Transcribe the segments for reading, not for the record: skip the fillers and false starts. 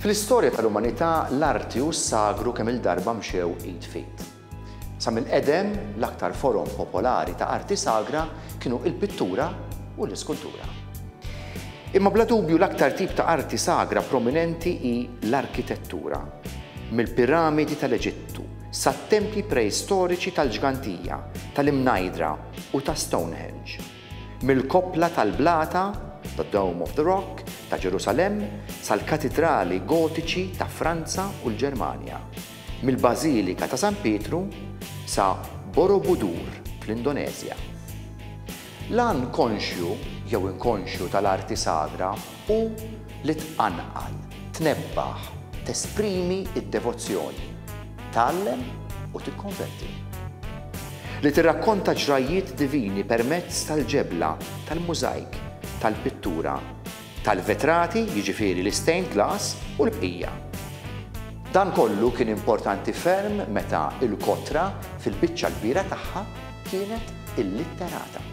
Fl-istorja tal-umanità l-arti u s-sagru kemm il-darba mxew id fit. Sa mill-qedem l-aktar forom popolari ta' arti sagra kienu il-pittura u l-iskultura. Imma bla dubju l-aktar tip ta' arti sagra prominenti hi l-arkitettura, mill-piramidi tal-Eġittu sat-tempji preistoriċi tal-Ġgantija, tal-Imnajdra u ta' Stonehenge, mill-koppla tal-Blata, the Dome of the Rock, ta' Ġerusalemme, sal-katedrali gotiċi ta' Franza u l-Ġermanja, mill-Bażilika ta' San Pietru sa Borobudur fl-Indonezja. L-għan konxju jew inkonxju tal-arti sagra u li tqanqal, tnebbaħ, tesprimi id-devozzjoni, tgħallem u tikkonverti. Li tirrakkonta ġrajiet divini permezz tal-ġebla, tal-mużajk, tal-pittura, tal-vetrati, jiġifieri l-stained glass u l-bqija. Dan kollu kien importanti ferm meta il-kotra fil-biċċa l-kbira tagħha kienet illitterata.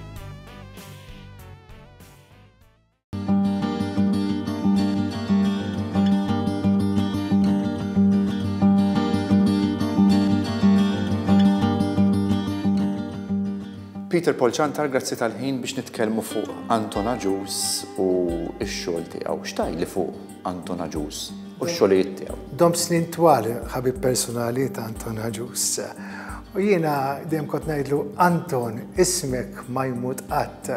Peter Paul Chantar, grazzi tal-ħin biex nitkellmu fuq Anton Agius u x-xogħol tiegħu. X'tajli fuq Anton Agius u x-xogħlijiet tiegħu? Dom snin twal ħabib personali ta' Anton Agius. U jiena dejjem kont ngħidlu Anton ismek ma jmut qatt.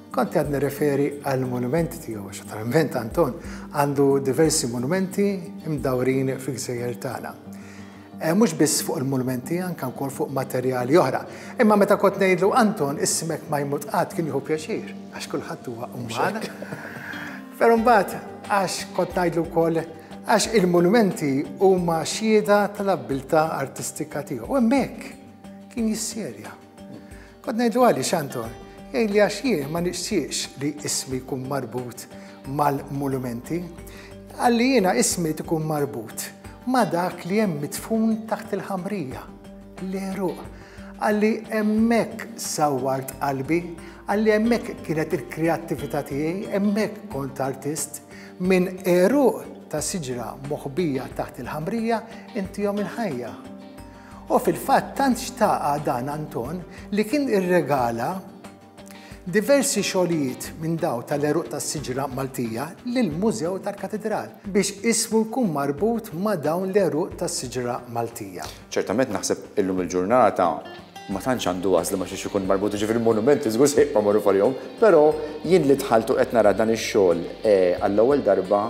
Kont qed nirreferi għall-monumenti tiegħu għax naturalment Anton għandu diversi monumenti imdawrin fil-gżejjer tagħna. Mhux biss fuq il-monumenti, anke wkoll fuq materjali oħra. Imma meta kont ngħidlu Anton ismek ma jmut qatt kien jieħu pjaċir għax kulħadd huwa uman. Però mbagħad għax kont ngħidlu wkoll għax il-monumenti huma xhieda tal-abbiltà artistika tiegħu. U hemmhekk kien jisserja. Kont ngħidlu għaliex Anton, jgħidli għax jien ma nixtieqx li ismi jkun marbut mal-monumenti, għalli jiena ismi tkun marbut ma dak li hemm mitfun taħt il-ħamrija, l-eruq, għalli hemmhekk sawwart qalbi, għalli hemmhekk kienet il-kreattività tiegħi, hemmhekk kont artist minn eruq ta' siġra moħbija taħt il-ħamrija intihom il-ħajja. U fil-fatt tant xtaqa dan Anton li kien irregala diversi xogħlijiet minn daw tal-eruq tas-siġra Maltija lill-Mużew tal-Katedral biex ismu jkun marbut ma' dawn l-eruq tas-siġra Maltija. Ċertament naħseb illum il-ġurnata ma tantx għandu għażla ma xiex ikun marbut ġifieri monumenti żgur se jibqa' marruf għalihom, però jien li dħaltu qed nara dan ix-xogħol għall-ewwel darba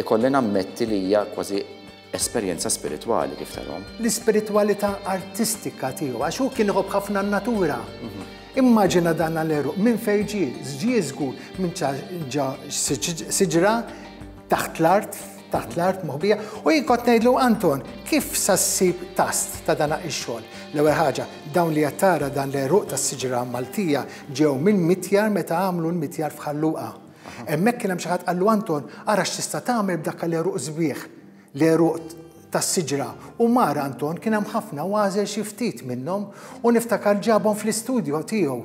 ikolli nammetti li hija kważi esperjenza spiritwali kif tarhom. L-ispiritwalità artistika tiegħu għax hu kien iħobb ħafna n-natura. Immaġina dan l-eruq minn fejn ġie żgur minn ġa siġra taħt l-art moħbija u jien kont ngħidlu Anton kif sa ssib tast ta' dan ix-xogħol. L-ewwel ħaġa dawn li qed tara dan l-eruq tas-siġra Maltija ġew minn mitjar meta għamlu l-mitjar f'Ħalluqa. Hemmhekk kien hemm xi ħadd qallu Anton ara x'tista' tagħmel b'dak l-eruq sbieħ, l-eruq tas-siġra. U mara Anton kien hemm ħafna għażel xi ftit minnhom u niftakar ġabhom fl-istudju tiegħu.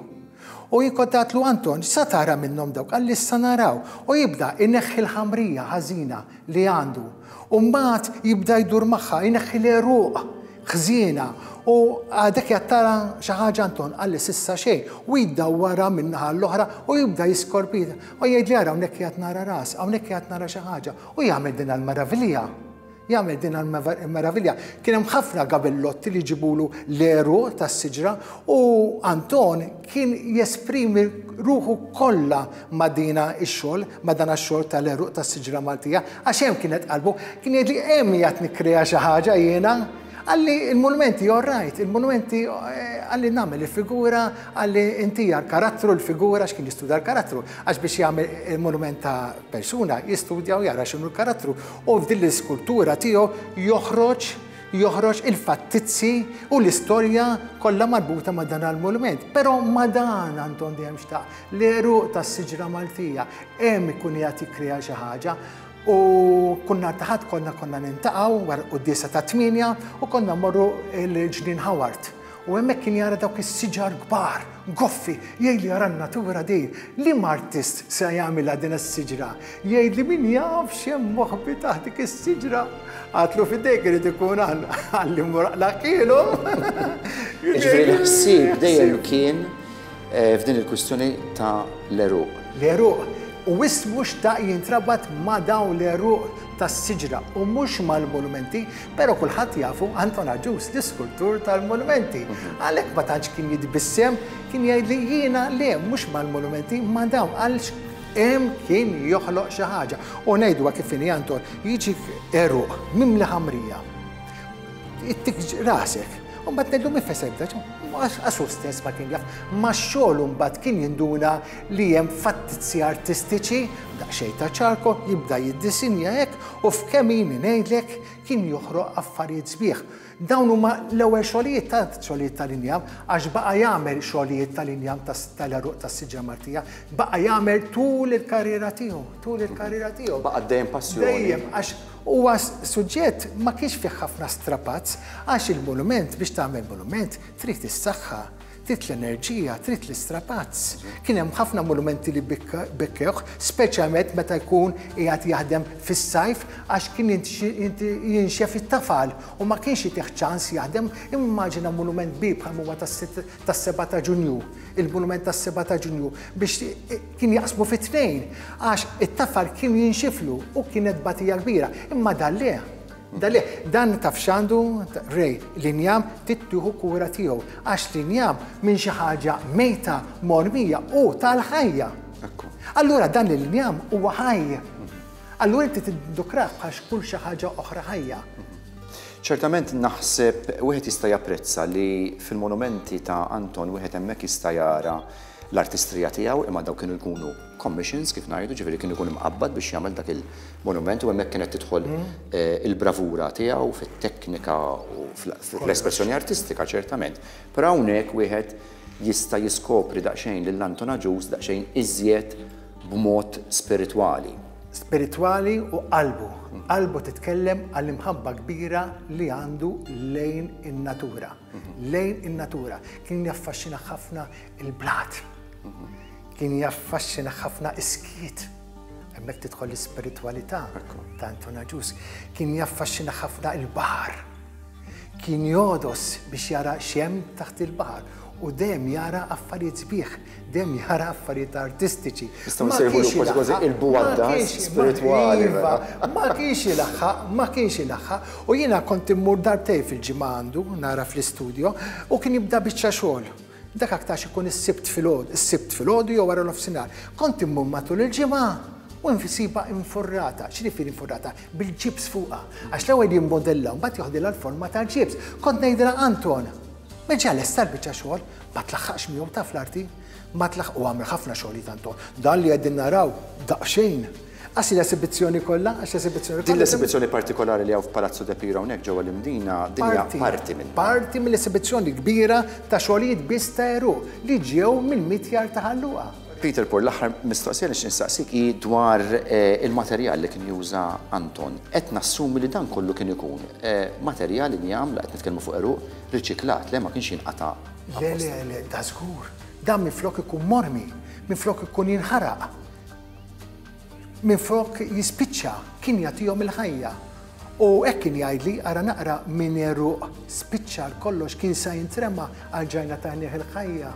U jien kont għatlu Anton, sa tara minnhom dawk, għalli issa naraw. U jibda ineħħi l-ħamrija ħażina li għandu. U mbagħad jibda jdur magħha, ineħħi l-eruq ħżiena. U għadek jattara xi ħaġa Anton għalli s'issa xejn u jiddawwara min-naħa l-oħra u jibda jiskorbita. U jgħidli ara hawnhekk qiegħed nara ras, hawnhekk qiegħed nara xi ħaġa u jagħmel din għall-maravilja. jagħmel din għal-meravilja. Kien hemm ħafna gabellotti li ġibulu l-eru tas-siġra u Anton kien jesprimi ruħu kollha ma' dina x-xogħol, ma' dan x-xogħol tal-eru tas-siġra Maltija, għax hemm kienet qalbu, kien jgħidli hemm jgħid nikkrea xi ħaġa jiena. Għalli il-monumenti, all right, il-monumenti għalli namel il-figura, għalli intija l-karattru, l-figura, x'kien jistudja l-karattru, għax biex jagħmel il-monument ta' persuna, jistudja u jara x'inhu l-karattru, u f'din l-iskultura tiegħu joħroġ il-fattizzi u l-istorja kollha marbuta ma' dan il-monument. Però ma' dan Anton dejjem xtaq l-eru tas-siġra Maltija hemm ikun jagħti jikkrea xi ħaġa. U kunna taħat konna nintaqaw wara qudiesa ta' 8 u konna morru l-ġnien Howard. U hemmhekk kien jara dawk is-siġar kbar, goffi, jgħidli jara n-natura di, liema artist se jagħmilha din is-siġra. Jgħidli min jaf x'hemm moħħbi taħt dik is-siġra. Għatlu fidejk irid ikun għalli laqilhom. Ġifieri l-ħsieb dejjem kien f'din il-kwistjoni ta' l-eruq. L-eruq. U ismu xtaq jintrabat ma' dawn l-eruq tas-siġra u mhux mal-monumenti, però kulħadd jafu Anton Aġus l-iskultur tal-monumenti. Għalhekk ma tantx kien jitbissem, kien jgħidli jiena le mhux mal-monumenti ma' dawn għalx hemm kien joħloq xi ħaġa. U ngħidu kif inhi Anton, jiġi eruq mimli ħamrija. Ittik rasek. U mbagħad ngħidu mifesebda, għasu stess ma kien jaf, ma xogħol mbagħad kien jinduna li hemm fattizzi artistiċi, daqsxejn ta' ċarko, jibda jiddisinja hekk u f'kemm ngħidlek kien joħroq affarijiet sbieħ. Dawn huma l-ewwel xogħlijiet tal-injam għax baqa' jagħmel xogħlijiet tal-injam tal-eruq tas-siġra Maltija, baqa' jagħmel tul il-karriera tiegħu. Baqa' dejjem passjoni. Dejjem għax huwa suġġett ma kienx fih ħafna strapazz għax il-monument biex tagħmel monument trid is-saħħa, trid l-enerġija, trid l-istrapazz. Kien hemm ħafna monumenti li bekkewh, speċjalment meta jkun qiegħed jaħdem fis-sajf għax kien jinxef it-tafal u ma kienx jitih ċans jaħdem. Immaġina monument kbir bħal huwa tas-7 ta' Ġunju, il-monument tas-7 ta' Ġunju biex kien jaqsmu fit-tnejn għax it-tafal kien jinxiflu u kienet batija kbira. Imma dan taf x'għandu rej l-injam tittieħu kura tiegħu għax l-injam minn xi ħaġa mejta mormija u tal-ħajja. Allura dan l-injam huwa ħajja. Allura inti tiddokrah bħax kull xi ħaġa oħra ħajja. Ċertament naħseb wieħed jista' japprezza li fil-monumenti ta' Anton wieħed hemmhekk jista' jara l-artistrija tiegħu imma daw kienu jkunu commissions kif ngħidu, ġifieri kien ikun imqabbad biex jagħmel dak il-monument u hemmhekk kienet tidħol il-bravura tiegħu fit-teknika u fl-espressjoni artistika ċertament. Però hawnhekk wieħed jista' jiskopri daqsxejn lil Anton Aġus daqsxejn iżjed b'mod spiritwali. Spiritwali u qalbu. Qalbu titkellem għall-imħabba kbira li għandu lejn in-natura. Lejn in-natura. Kien jaffaxxina ħafna il-blat. Kien jaffaxxina ħafna iskiet. Hemmhekk tidħol l-ispiritwalità ta' Anton Aġus. Kien jaffaxxina ħafna il-baħar. Kien jodos biex jara x'hemm taħt il-baħar. U dejjem jara affarijiet sbieħ, dejjem jara affarijiet artistiċi. Nistgħu nsejħulu kważi il-buwaddas spiritwali. Ma kienx ilaħħaq. U jiena kont immur darbtej fil-ġimgħa għandu nara fl-istudju u kien jibda biċċa xogħol. Dak aktar ikun is-sibt filgħodu jew wara l-ofsinhar. Kont immur matul il-ġimgħa u nfisiba infurrata. X'rifieri infurrata? Bil-ġibs fuqha. Għax l-ewwel jimmodella mbagħad joħdilha l-forma tal-ġibs. Kont ngħidilha Anton, meġġa l-estar biċċa xogħol, ma tlaħħaqx miegħu ta' fl-arti, ma tlaħħaq u għamel ħafna xogħlijiet Anton. Dan li qegħdin naraw daqsxejn. Għax l-esibizzjoni kollha, din l-esibizzjoni partikolari li hawn f'Palazzo De Pira hawnhekk ġewwa l-Imdina dinja parti minn. Parti mill-esibizzjoni kbira ta' xogħlijiet biss ta' eruq li ġew mill-mitjar ta' ħalluqa. Peter Paul, l-aħħar mistoqsija li nistaqsik hi dwar il-materjal li kien juża Anton. Qed nassumi li dan kollu kien ikun materjal li jagħmlu qed nitkellmu fuq eruq riċiklat, le ma kienx jinqata'. Le, da żgur. Dan minflok ikun mormi, minflok ikun jinħaraq. Minflok jispiċċa, kien jagħtihom il-ħajja. U hekk kien jgħidli ara naqra min eruq spiċċa kollox kien sa jintrema għal ġajna ta' il-ħajja.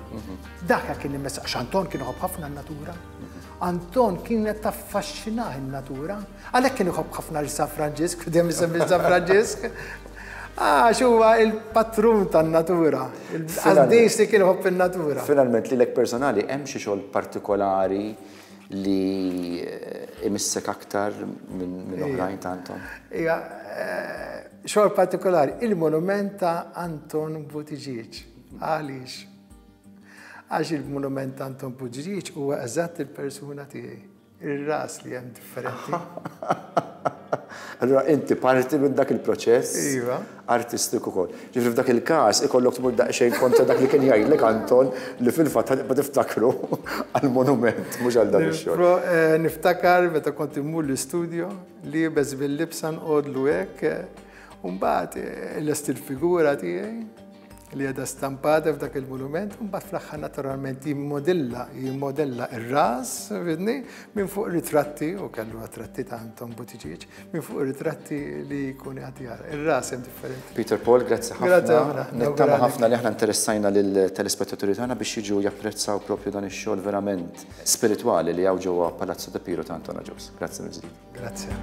Dak kien immessa Anton kien ħobb ħafna n-natura. Anton kienet taffaxxinah in-natura, għalhekk kien iħobb ħafna l-San Franġisk, dejjem isemmi San Franġisk. Huwa il-patrun tan-natura, il-qasdejs li kien iħobb in-natura. Finalment lilek personali hemm xi xogħol partikolari li imissek aktar minn oħrajn ta' Anton? Xogħol partikolari, il-monument ta' Anton Buttigieg. Għaliex? Għax il-monument ta' Anton Buttigieg huwa eżatt il-persuna tiegħi. Ir-ras li hemm differenti. Allura inti parti minn dak il-proċess artistiku wkoll. Ġifri f'dak il-każ ikollok tmur daqsxejn kontra dak li kien jgħidlek Anton li fil-fatt ma tiftakru għall-monument mhux għal dan ix-xogħol. Niftakar meta kont immur l-istudju li beż bil-libsa nqogħdlu hekk u mbagħad lest il-figura tiegħi li għadha stampata f'dak il-monument, u mbagħad fl-aħħar naturalment jimmodella ir-ras, vidni, minn fuq ritratti, u kellu ritratti ta' Anton Buttigieg, minn fuq ritratti li jkun jagħtihar. Ir-ras hemm differenti. Peter Paul, grazzi ħafna. Nittama ħafna li aħna interessajna lill-telespettaturi tagħna biex jiġu japprezzaw propju dan ix-xogħol verament spiritwali li hawn ġewwa Palazzo de Piro ta' Anton Agius. Grazzi mill-ġdid. Grazzi.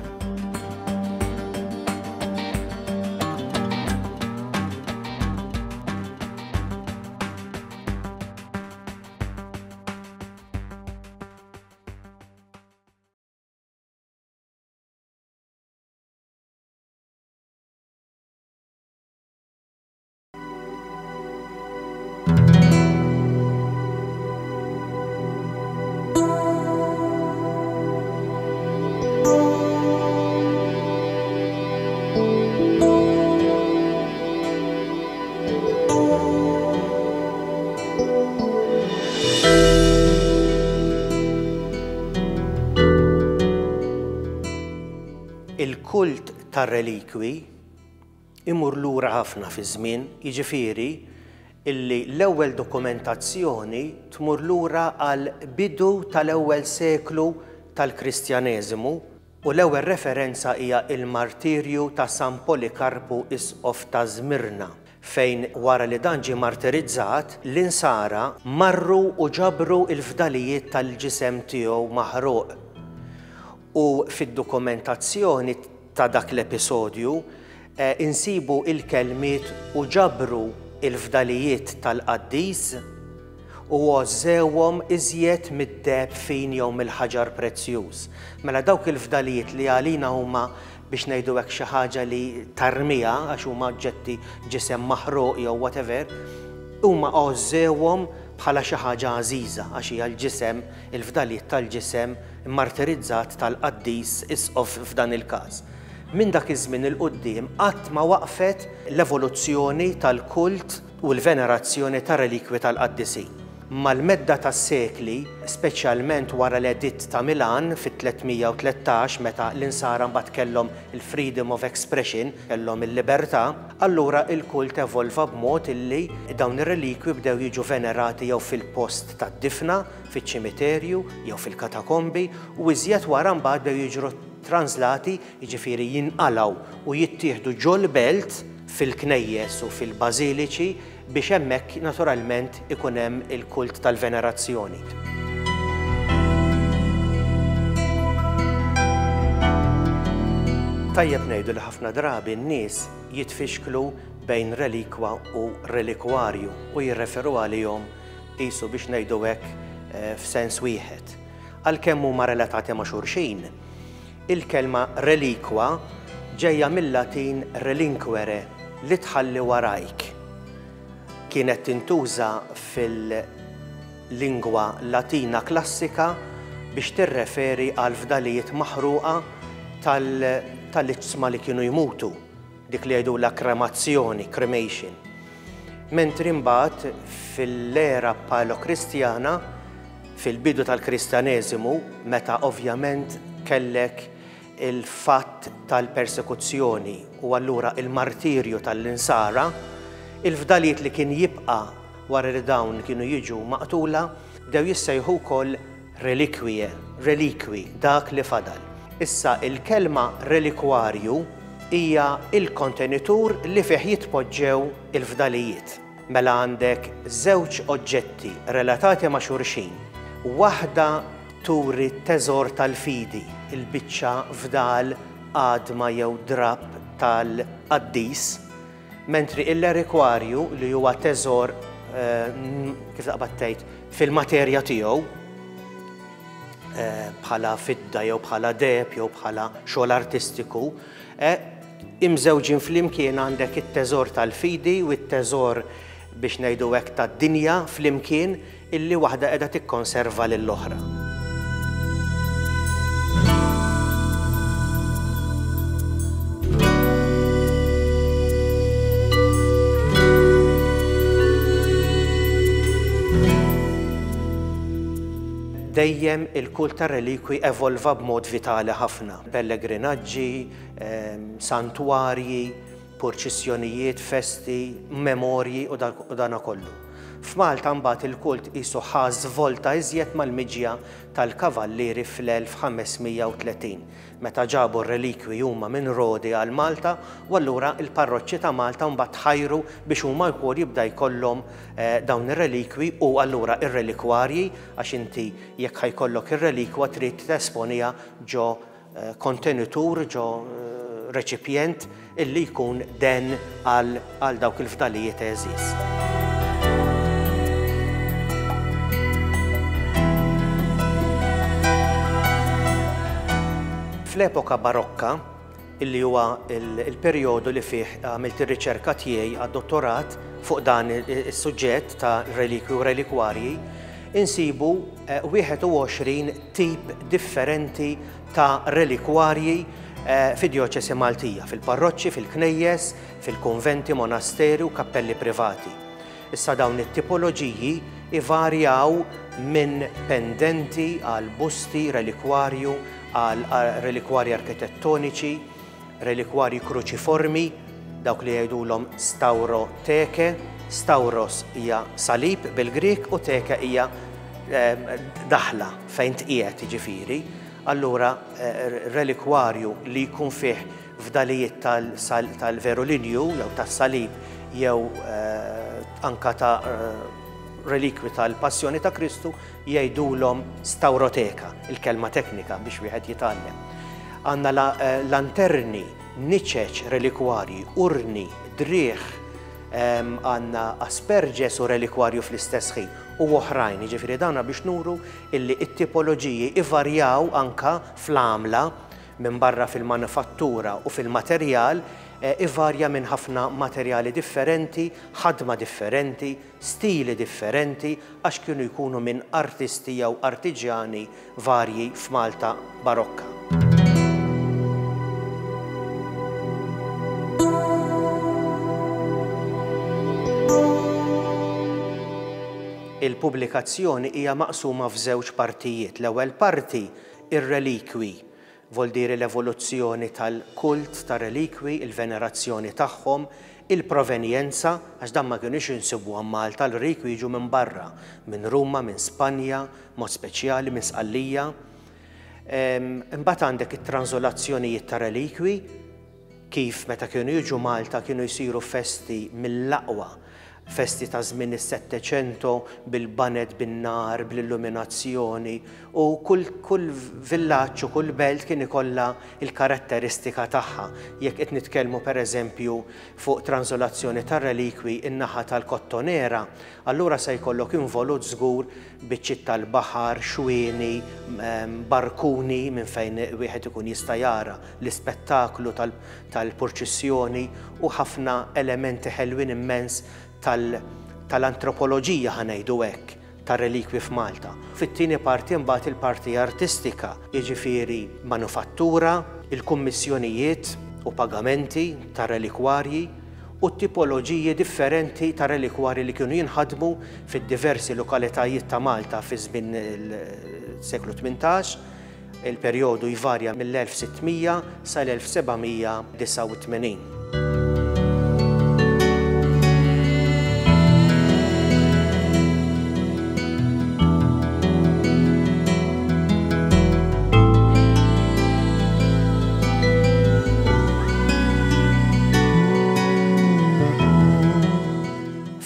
Il-kult tar-relikwi imur lura ħafna fi żmien, jiġifieri illi l-ewwel dokumentazzjoni tmur lura għal bidu tal-ewwel seklu tal-Kristjaneżmu u l-ewwel referenza hija il-martirju ta' San Polikarpu Isqof ta' Żmirna, fejn wara li dan ġie martirizzat l-insara marru u ġabru l-fdalijiet tal-ġisem tiegħu maħruq. U fid-dokumentazzjoni ta' dak l-episodju insibu il-kelmiet u ġabru il-fdalijiet tal-qaddis u għożżewhom iżjed mid-deb fin jew mill-ħaġar prezzjuż. Mela dawk il-fdalijiet li għalina huma biex ngħidu hekk xi ħaġa li tarmija għax huma oġġetti ġisem maħruq jew whatever, huma għożżewhom bħala xi ħaġa għażiża għax hija l-ġisem, il-fdalijiet tal-ġisem martirizzat tal-qaddis Isqof f'dan il-każ. Minn dak iż-żmien il-qudiem qatt ma waqfet l-evoluzzjoni tal-kult u l-venerazzjoni tar-relikwi tal-qaddisin. Mal-medda tas-sekli, speċjalment wara l-editt ta' Milan fit-313 meta l-insara mbagħad kellhom il-freedom of expression, kellhom il-libertà, allura il-kult evolva b'mod illi dawn ir-relikwi bdew jiġu venerati jew fil-post tad-difna, fiċ-ċimiterju jew fil-katakombi u iżjed wara mbagħad bdew jiġu translati, jiġifieri jinqalgħu u jittieħdu ġol-belt fil-knejjes u fil-bażiliċi biex hemmhekk naturalment ikun hemm il-kult tal-venerazzjoni. Tajjeb ngħidu li ħafna drabi n-nies jitfixklu bejn relikwa u relikwarju u jirreferu għalihom qisu biex ngħidu hekk f'sens wieħed. Għalkemm huma relatati ma' xulxin. Il-kelma relikwa ġejja mill-Latin relinquere li tħalli warajk. Kienet tintuża fil-lingwa Latina klassika biex tirreferi għal fdalijiet maħruqa tal-iċsma li kienu jmutu, dik li jgħidu la kremazzjoni, cremation. Mentri mbagħad fil-era palo-kristjana, fil-bidu tal-Kristjaneżmu, meta ovvjament kellek il-fatt tal-persekuzzjoni u allura il-martirju tal-insara, il-fdalijiet li kien jibqa' wara li dawn kienu jiġu maqtula dew jissejħu wkoll relikwi, dak li fadal. Issa il-kelma relikwarju hija il-kontenitur li fih jitpoġġew il-fdalijiet. Mela għandek żewġ oġġetti relatati ma' xulxin. Waħda turi t-teżor tal-fidi, il-biċċa fdal għadma jew drab tal-qaddis, mentri il-relikwarju li huwa teżor kif taqbad tgħid fil-materja tiegħu bħala fidda jew bħala deb jew bħala xogħol artistiku, imżewġin flimkien għandek it-teżor tal-fidi u t-teżor biex ngħidu hekk tad-dinja flimkien illi waħda qiegħda tikkonserva lill-oħra. Dejjem il-kult tar-relikwi evolva b'mod vitali ħafna. Pellegrinaġġi, santwarji, purċissjonijiet, festi, memorji u dana kollu. F'Malta mbagħad il-kult qisu ħaż volta iżjed mal-miġja tal-kavallieri fl-1530, meta ġabu r-relikwi huma minn Rodi għal Malta u allura il-parroċċi ta' Malta mbagħad ħajru biex huma wkoll jibda jkollhom dawn ir-relikwi u allura ir-relikwarji għax inti jekk ħajkollok ir-relikwa trid tesponija ġo kontenitur, ġo reċipjent illi jkun den għal dawk il-fdalijiet eżis. Fl-epoka barokka, illi huwa il-perjodu li fih għamilt ir-riċerka tiegħi għad-dottorat fuq dan is-suġġett ta' relikwi u relikwarji, insibu 21 tip differenti ta' relikwarji fid-djoċesi Maltija, fil-parroċċi, fil-knejjes, fil-konventi, monasteri u kappelli privati. Issa dawn it-tipoloġiji ivarjaw minn pendenti għal busti, relikwarju, għal relikwarji arkitettoniċi, relikwarji kruċiformi, dawk li jgħidulhom stauroteke, stauros hija salib bil-Grik u teke hija daħla fejn tqiegħed jiġifieri. Allura relikwarju li jkun fih fdalijiet tal-verolinju jew tas-salib jew anka ta' relikwi tal-Passjoni ta' Kristu jgħidulhom stauroteka, il-kelma teknika biex wieħed jitgħallem. Għandna lanterni, niċeċ relikwarji, urni, drieħ, għandna asperġes u relikwarju fl-istess ħin u oħrajn, jiġifieri dawna biex nuru illi t-tipoloġiji ivarjaw anka fl-għamla minn barra fil-manifattura u fil-materjal ivarja minn ħafna materjali differenti, ħadma differenti, stili differenti, għax kienu jkunu minn artisti jew artiġjani varji f'Malta barokka. Il-pubblikazzjoni hija maqsuma f'żewġ partijiet. L-ewwel parti ir-relikwi, vol dire l-evoluzzjoni tal-kult tar-relikwi, il-venerazzjoni tagħhom, il-provenjenza, għax dan ma kienux insibuha Malta, l-relikwi jiġu minn barra, minn Ruma, minn Spanja, mod speċjali minn Sqallija. Imbagħad għandek it-tranżolazzjonijiet tar-relikwi, kif meta kienu jiġu Malta kienu jsiru festi mill-aqwa, festi ta' żmien is-Settecento bil-banet bin-nar, bl-illuminazzjoni u kull villaġġ u kull belt kien ikollha il-karatteristika tagħha. Jekk qed nitkellmu pereżempju fuq tranżolazzjoni tar-relikwi in-naħa tal-Kottonera, allura se jkollok involut żgur biċċiet tal-baħar, xwieni, barkuni minn fejn wieħed ikun jista' jara l-ispettaklu tal-purċissjoni u ħafna elementi ħelwin immens tal-antropoloġija ħanejdu hekk tar-relikwi f'Malta. Fit-tieni parti mbagħad il-parti artistika, jiġifieri manufattura, il-kummissjonijiet u pagamenti tar-relikwarji u t-tipoloġiji differenti ta' relikwarji li kienu jinħadmu fid-diversi lokalitajiet ta' Malta fi żmien il-seklu 18, il-perjodu jvarja mill-1600 sal-1789.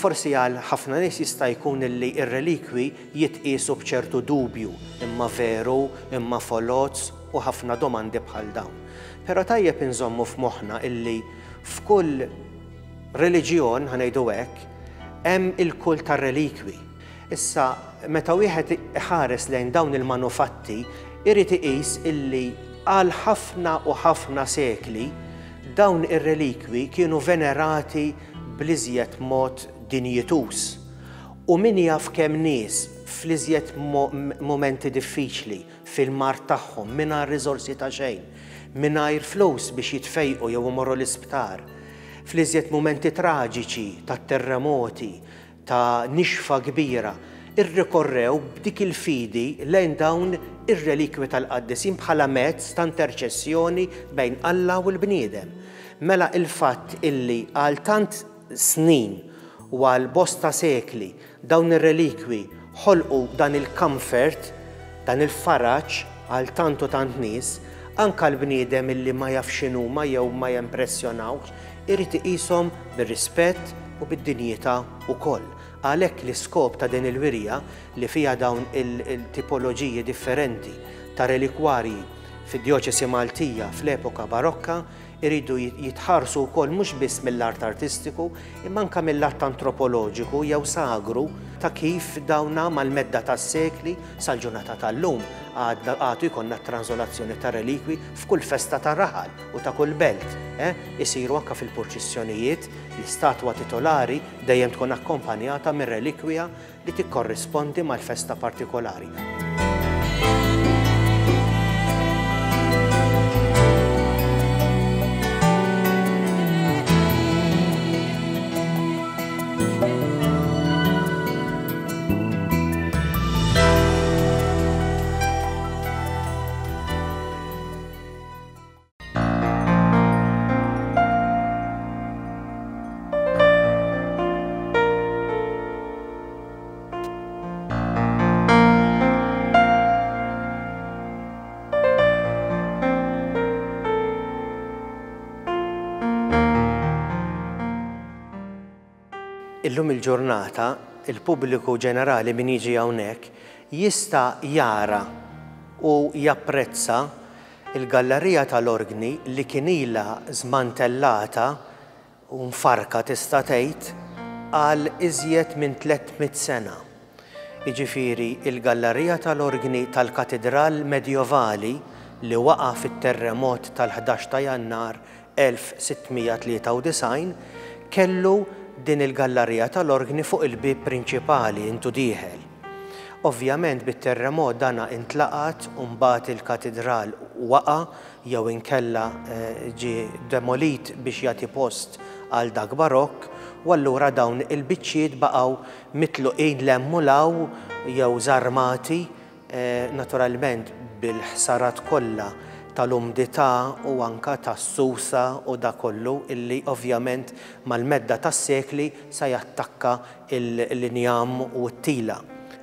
forsi għal ħafna nies jista' jkun li r-relikwi jitqiesu b'ċertu dubju, imma veru, imma folozz u ħafna domandi bħal dawn. Però tajjeb inżommu f'moħħna illi f'kull reliġjon ħanejdu hekk hemm il-kult tar-relikwi. Issa meta wieħed iħares lejn dawn il-manufatti irid iqis illi għal ħafna u ħafna sekli dawn ir-relikwi kienu venerati bl-iżjed mod dinjitus. U min jaf kemm nies fl-iżjed momenti diffiċli fil-mart tagħhom mingħajr riżorsi ta' xejn, mingħajr flus biex jitfejqu jew imorru l-isptar, fl-iżjed momenti traġiċi ta' terremoti, ta' nixfa kbira, irrikorrew b'dik il-fidi lejn dawn ir-relikwi tal-qaddisin bħala mezz ta' interċessjoni bejn Alla u l-bniedem. Mela il-fatt illi għal tant snin u għal bosta sekli dawn ir-relikwi ħolqu dan il-comfort, dan il-faraġġ għal tant u tant nies, anke l-bniedem illi ma jaf x'inhuma jew ma jimpressjonawx, irid iqishom bir-rispett u bid-dinjità wkoll. Għalhekk l-iskop ta' din il-wirja li fiha dawn il-tipoloġiji differenti ta' relikwarji fid-djoċesi Maltija fl-epoka barokka iridu jitħarsu wkoll mhux biss mill-art artistiku imma anke mill-art antropoloġiku jew sagru ta' kif dawna mal-medda tas-sekli sal-ġurnata tal-lum għadu jkollna translazzjoni ta' relikwi f'kull festa ta' raħal u ta' kull belt. Isiru anke fil-purċissjonijiet l-istatwa titolari dejjem tkun akkompanjata minn relikwija li tikkorrispondi mal-festa partikolari. Illum il-ġurnata, il-pubbliku ġenerali min jiġi hawnhekk jista' jara u japprezza il-gallerija tal-orgni li kien ilha żmantellata u mfarka tista' tgħid għal iżjed minn 300 sena. Jiġifieri il-gallerija tal-orgni tal-Katedral Medjevali li waqa' fit-terremot tal-11 ta' Jannar 1693 kellu din il-gallerija tal-orgni fuq il-bib prinċipali intu dieħel. Ovvjament bit-terremot dana intlaqat u mbagħad il-katedral waqa' jew inkella ġie demolit biex jagħti post għal dak barokk u allura dawn il-biċċiet baqgħu mitluqin lemmulaw jew żarmati naturalment bil-ħsarat kollha tal-umdità u anka tas-susa u da kollu illi ovvjament mal-medda tas-sekli sa jattakka l-injam u t-tila.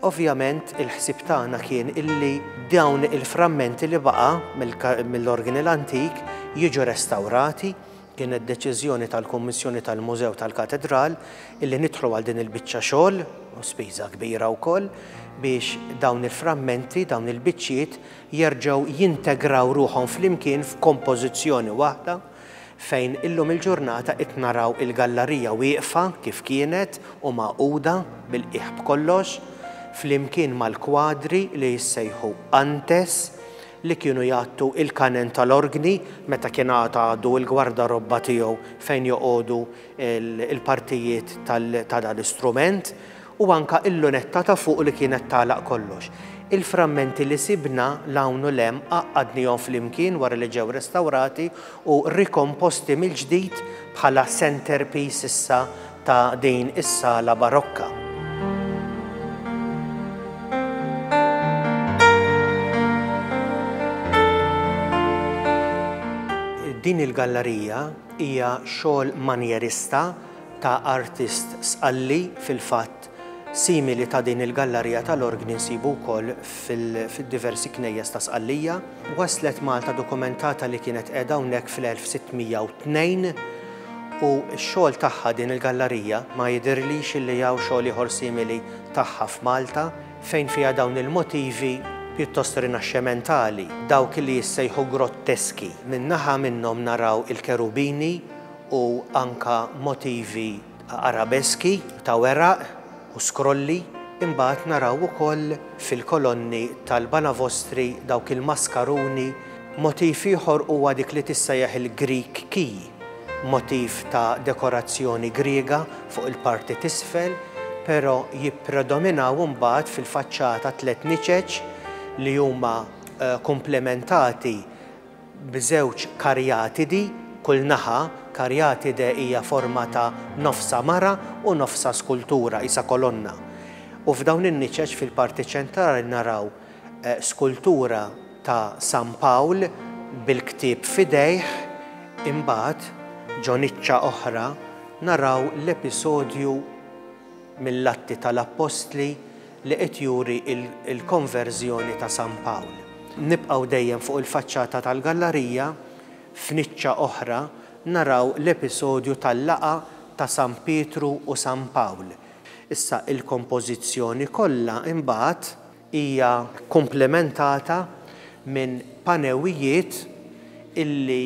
Ovvjament il-ħsieb tagħna kien illi dawn il-frammenti li baqa' mill-orgni l-antik jiġu restawrati. Kienet deċiżjoni tal-Kummissjoni tal-Mużew tal-Katedral illi nidħlu għal din il-biċċa xogħol u spiża kbira wkoll biex dawn il-frammenti, dawn il-biċċiet jerġgħu jintegraw ruħhom flimkien f'kompożizzjoni waħda fejn illum il-ġurnata qed naraw il-gallerija wieqfa kif kienet u maquda bil-qiegħ kollox flimkien mal-kwadri li jissejħu antes li kienu jagħtu il-kanen tal-orgni meta kien għadu il-gwardarobba tiegħu fejn joqogħdu il-partijiet ta' dal-istrument u anka il-lunetta ta' fuq li kienet tagħlaq kollox. Il-frammenti li sibna lawnu lem għadnihom flimkien wara li ġew restawrati u rikomposti mill-ġdid bħala centerpiece issa ta' din is-sala barokka. Din il-gallerija hija xogħol manjerista ta' artist sqalli fil-fatt simili ta' din il-gallerija tal-orgni nsibu wkoll fil-diversi knejjes ta' Sqallija. Waslet Malta dokumentata li kienet qiegħda hawnhekk fl-1602 U x-xogħol tagħha din il-gallerija ma jidhirlix li hawn xogħol ieħor simili tagħha f'Malta fejn fiha dawn il-motivi pjuttost rinaxxementali, dawk li jissejħu grotteski. Min-naħa minnhom naraw il-kerubini u anka motivi arabeski ta' weraq u skrolli. Imbagħad naraw ukoll fil-kolonni tal-Banavostri dawk il-maskaruni. Motiv ieħor huwa dik li tissejjaħ il-Greek key, motiv ta' dekorazzjoni Griega fuq il-parti t'isfel, però jippredominaw imbagħad fil-faċċata tliet niċeċ li huma komplementati b'żewġ karjatidi, kull naħa karjatide hija forma ta' nofsa mara u nofsa skultura, isa kolonna. U f'dawn in-niċeċ fil-parti ċentrali naraw skultura ta' San Pawl bil-ktieb f'idejh, imbagħad ġoniċċa oħra naraw l-episodju mill-Atti tal-Apostli li qed juri il-konverżjoni ta' San Pawl. Nibqgħu dejjem fuq il-faċċata tal-gallerija, f'niċċa oħra naraw l-episodju tal-laqa ta' San Pietru u San Pawl. Issa il-kompożizzjoni kollha imbagħad hija komplementata minn panewijiet illi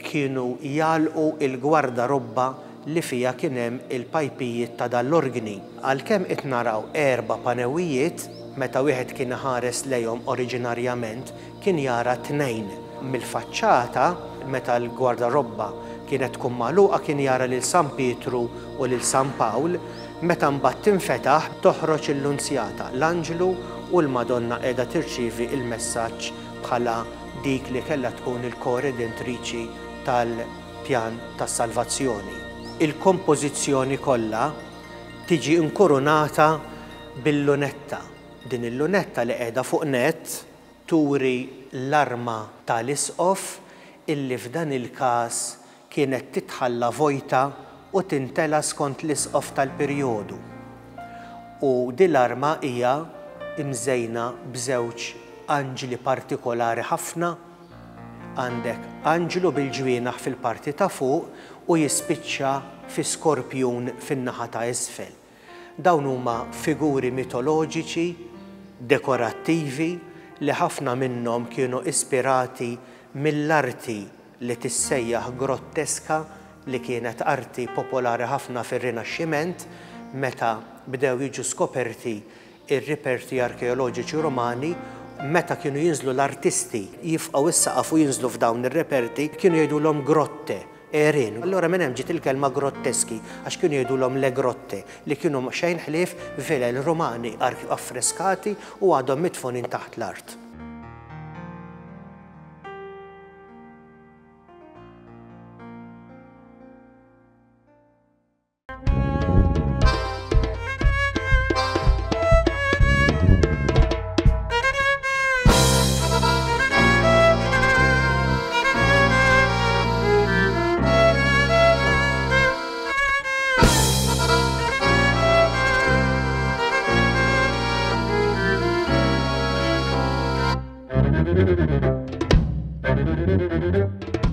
kienu jgħalqu il-gwardarobba li fija kien hemm il-pajpijiet ta' dall-organi. Għalkemm qed naraw 4 panewijiet, meta wieħed kien ħares lejhom oriġinarjament kien jara 2. Mill-faċċata meta l-gwardarobba kienet tkun magħluqa kien jara lil San Pietru u lil San Pawl, meta mbagħad tinfetaħ toħroġ il-Nunzjata, l-Anġlu u l-Madonna qiegħda tirċievi il-messaġġ bħala dik li kellha tkun il-koredentriċi tal-pjan tas-salvazzjoni. Il-kompożizzjoni kollha tiġi inkurunata bil-lunetta. Din il-lunetta li qiegħda fuq nett turi l-arma tal-isqof illi f'dan il-każ kienet titħalla vojta u tintela skont l-isqof tal-perjodu. U din l-arma hija imżejna b'żewġ anġli partikolari ħafna. Għandek anġlu bil-ġwienaħ fil-parti ta' fuq u jispiċċa fi skorpjun fin-naħa ta' isfel. Dawn huma figuri mitoloġiċi, dekorattivi li ħafna minnhom kienu ispirati mill-arti li tissejjaħ grotteska li kienet arti popolari ħafna fir-Rinaxximent meta bdew jiġu skoperti ir-reperti arkeoloġiċi Rumani. Meta kienu jinżlu l-artisti jifqgħu is-saqaf u jinżlu f'dawn ir-reperti kienu jgħidulhom grotte, erin. Allura minn hemm ġiet il-kelma grotteski għax kienu jgħidulhom le grotte li kienu xejn ħlief vilel Rumani affreskati u għadhom midfunin taħt l-art. Thank you.